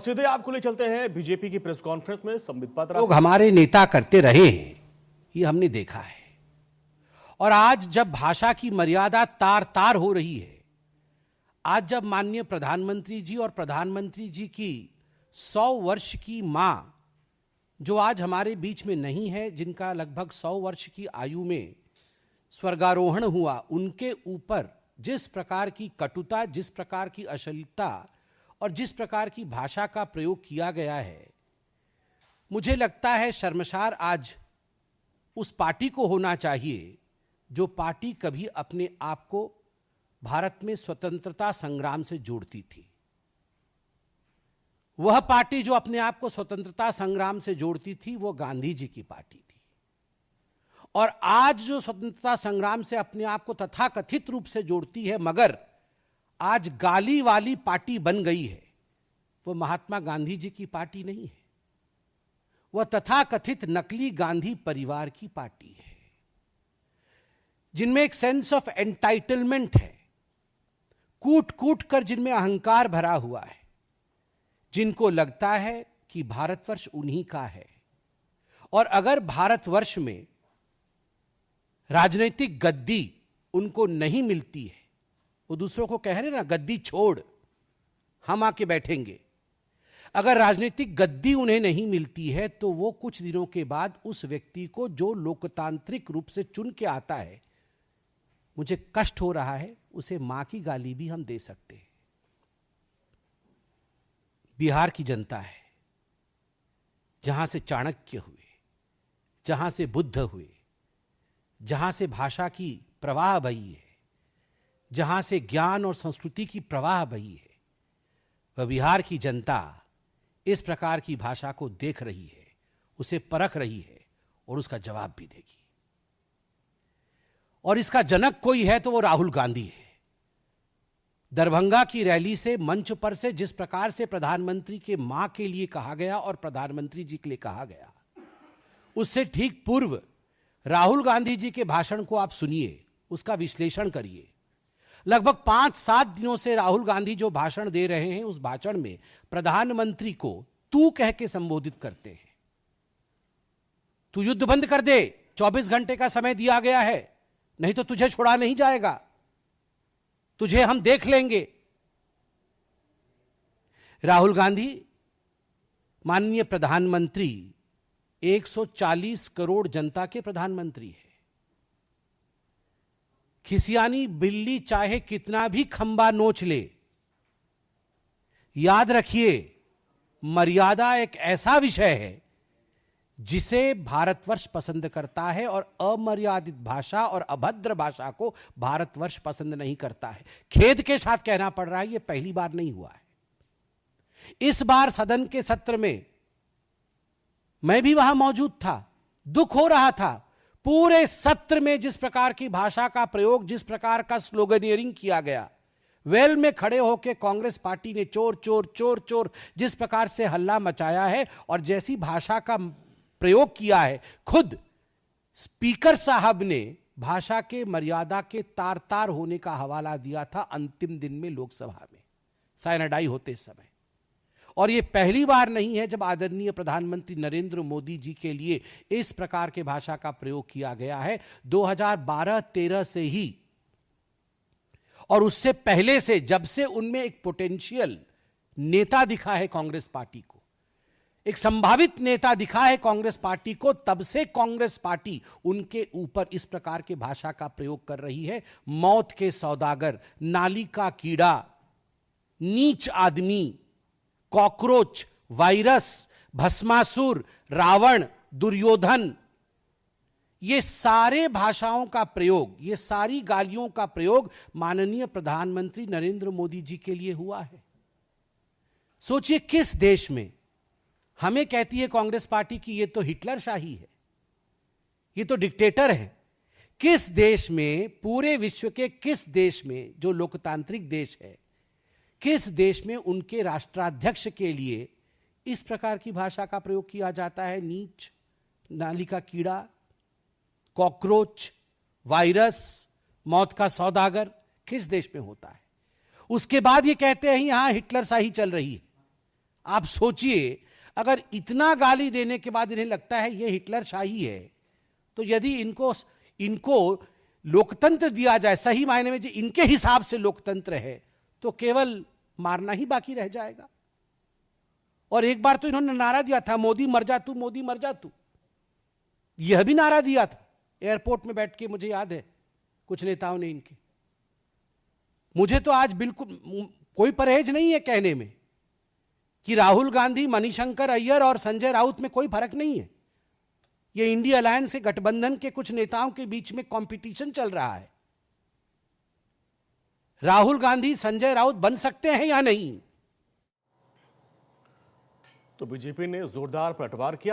सीधे आपको ले चलते हैं बीजेपी की प्रेस कॉन्फ्रेंस में। संबित पात्रा लोग हमारे नेता करते रहे हैं, ये हमने देखा है। और आज जब भाषा की मर्यादा तार तार हो रही है, आज जब माननीय प्रधानमंत्री जी और प्रधानमंत्री जी की 100 वर्ष की मां, जो आज हमारे बीच में नहीं है, जिनका लगभग 100 वर्ष की आयु में स्वर्गारोहण हुआ, उनके ऊपर जिस प्रकार की कटुता, जिस प्रकार की अश्लीलता और जिस प्रकार की भाषा का प्रयोग किया गया है, मुझे लगता है शर्मसार आज उस पार्टी को होना चाहिए जो पार्टी कभी अपने आप को भारत में स्वतंत्रता संग्राम से जोड़ती थी। वह पार्टी जो अपने आप को स्वतंत्रता संग्राम से जोड़ती थी, वो गांधी जी की पार्टी थी। और आज जो स्वतंत्रता संग्राम से अपने आप को तथाकथित रूप से जोड़ती है, मगर आज गाली वाली पार्टी बन गई है, वो महात्मा गांधी जी की पार्टी नहीं है। वह तथाकथित नकली गांधी परिवार की पार्टी है, जिनमें एक सेंस ऑफ एंटाइटलमेंट है, कूट कूट कर जिनमें अहंकार भरा हुआ है, जिनको लगता है कि भारतवर्ष उन्हीं का है। और अगर भारतवर्ष में राजनीतिक गद्दी उनको नहीं मिलती है, वो दूसरों को कह रहे ना, गद्दी छोड़, हम आके बैठेंगे। अगर राजनीतिक गद्दी उन्हें नहीं मिलती है, तो वो कुछ दिनों के बाद उस व्यक्ति को जो लोकतांत्रिक रूप से चुन के आता है, मुझे कष्ट हो रहा है, उसे मां की गाली भी हम दे सकते हैं। बिहार की जनता है, जहां से चाणक्य हुए, जहां से बुद्ध हुए, जहां से भाषा की प्रवाह बही है, जहां से ज्ञान और संस्कृति की प्रवाह बही है, वह बिहार की जनता इस प्रकार की भाषा को देख रही है, उसे परख रही है और उसका जवाब भी देगी। और इसका जनक कोई है तो वो राहुल गांधी है। दरभंगा की रैली से, मंच पर से जिस प्रकार से प्रधानमंत्री के मां के लिए कहा गया और प्रधानमंत्री जी के लिए कहा गया, उससे ठीक पूर्व राहुल गांधी जी के भाषण को आप सुनिए, उसका विश्लेषण करिए। लगभग 5-7 दिनों से राहुल गांधी जो भाषण दे रहे हैं, उस भाषण में प्रधानमंत्री को तू कह के संबोधित करते हैं। तू युद्ध बंद कर दे, 24 घंटे का समय दिया गया है, नहीं तो तुझे छोड़ा नहीं जाएगा, तुझे हम देख लेंगे। राहुल गांधी माननीय प्रधानमंत्री 140 करोड़ जनता के प्रधानमंत्री है। खिसियानी बिल्ली चाहे कितना भी खंबा नोच ले, याद रखिए, मर्यादा एक ऐसा विषय है जिसे भारतवर्ष पसंद करता है, और अमर्यादित भाषा और अभद्र भाषा को भारतवर्ष पसंद नहीं करता है। खेद के साथ कहना पड़ रहा है, यह पहली बार नहीं हुआ है। इस बार सदन के सत्र में मैं भी वहां मौजूद था, दुख हो रहा था। पूरे सत्र में जिस प्रकार की भाषा का प्रयोग, जिस प्रकार का स्लोगनियरिंग किया गया, वेल में खड़े होकर कांग्रेस पार्टी ने चोर चोर चोर चोर जिस प्रकार से हल्ला मचाया है और जैसी भाषा का प्रयोग किया है, खुद स्पीकर साहब ने भाषा के मर्यादा के तार तार होने का हवाला दिया था अंतिम दिन में लोकसभा में साइनाडाई होते समय। और यह पहली बार नहीं है जब आदरणीय प्रधानमंत्री नरेंद्र मोदी जी के लिए इस प्रकार के भाषा का प्रयोग किया गया है। 2012-13 से ही, और उससे पहले से, जब से उनमें एक पोटेंशियल नेता दिखा है कांग्रेस पार्टी को, एक संभावित नेता दिखा है कांग्रेस पार्टी को, तब से कांग्रेस पार्टी उनके ऊपर इस प्रकार के भाषा का प्रयोग कर रही है। मौत के सौदागर, नाली का कीड़ा, नीच आदमी, कॉकरोच, वायरस, भस्मासुर, रावण, दुर्योधन, ये सारे भाषाओं का प्रयोग, ये सारी गालियों का प्रयोग माननीय प्रधानमंत्री नरेंद्र मोदी जी के लिए हुआ है। सोचिए, किस देश में, हमें कहती है कांग्रेस पार्टी की ये तो हिटलर शाही है, ये तो डिक्टेटर है। किस देश में, पूरे विश्व के किस देश में, जो लोकतांत्रिक देश है, किस देश में उनके राष्ट्राध्यक्ष के लिए इस प्रकार की भाषा का प्रयोग किया जाता है? नीच, नाली का कीड़ा, कॉकरोच, वायरस, मौत का सौदागर, किस देश में होता है? उसके बाद ये कहते हैं यहां हिटलर शाही चल रही है। आप सोचिए, अगर इतना गाली देने के बाद इन्हें लगता है ये हिटलर शाही है, तो यदि इनको इनको लोकतंत्र दिया जाए, सही मायने में जो इनके हिसाब से लोकतंत्र है, तो केवल मारना ही बाकी रह जाएगा। और एक बार तो इन्होंने नारा दिया था, मोदी मर जा तू, मोदी मर जा तू। यह भी नारा दिया था एयरपोर्ट में बैठ के, मुझे याद है कुछ नेताओं ने इनके। मुझे तो आज बिल्कुल कोई परहेज नहीं है कहने में कि राहुल गांधी, मणिशंकर अय्यर और संजय राउत में कोई फर्क नहीं है। ये इंडिया अलायंस के गठबंधन के कुछ नेताओं के बीच में कंपटीशन चल रहा है। राहुल गांधी संजय राउत बन सकते हैं या नहीं? तो बीजेपी ने जोरदार पलटवार किया।